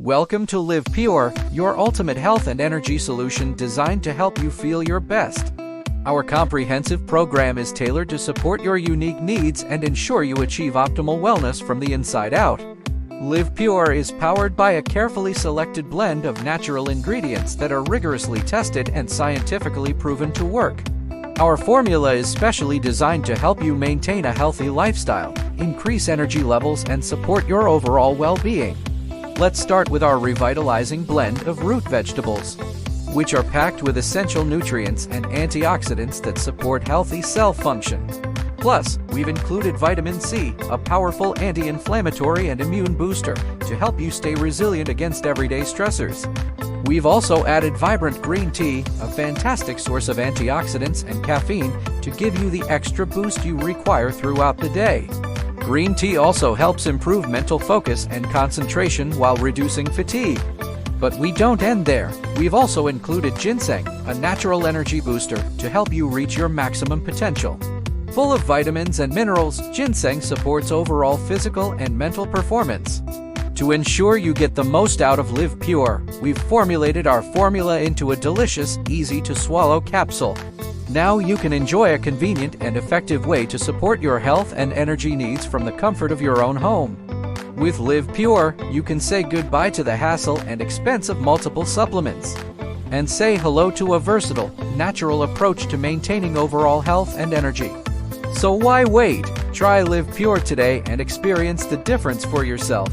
Welcome to Liv Pure, your ultimate health and energy solution designed to help you feel your best. Our comprehensive program is tailored to support your unique needs and ensure you achieve optimal wellness from the inside out. Liv Pure is powered by a carefully selected blend of natural ingredients that are rigorously tested and scientifically proven to work. Our formula is specially designed to help you maintain a healthy lifestyle, increase energy levels, and support your overall well-being. Let's start with our revitalizing blend of root vegetables, which are packed with essential nutrients and antioxidants that support healthy cell function. Plus, we've included vitamin C, a powerful anti-inflammatory and immune booster, to help you stay resilient against everyday stressors. We've also added vibrant green tea, a fantastic source of antioxidants and caffeine, to give you the extra boost you require throughout the day. Green tea also helps improve mental focus and concentration while reducing fatigue. But we don't end there. We've also included ginseng, a natural energy booster, to help you reach your maximum potential. Full of vitamins and minerals, ginseng supports overall physical and mental performance. To ensure you get the most out of Liv Pure, we've formulated our formula into a delicious, easy-to-swallow capsule. Now you can enjoy a convenient and effective way to support your health and energy needs from the comfort of your own home. With Liv Pure, you can say goodbye to the hassle and expense of multiple supplements, and say hello to a versatile, natural approach to maintaining overall health and energy. So why wait? Try Liv Pure today and experience the difference for yourself.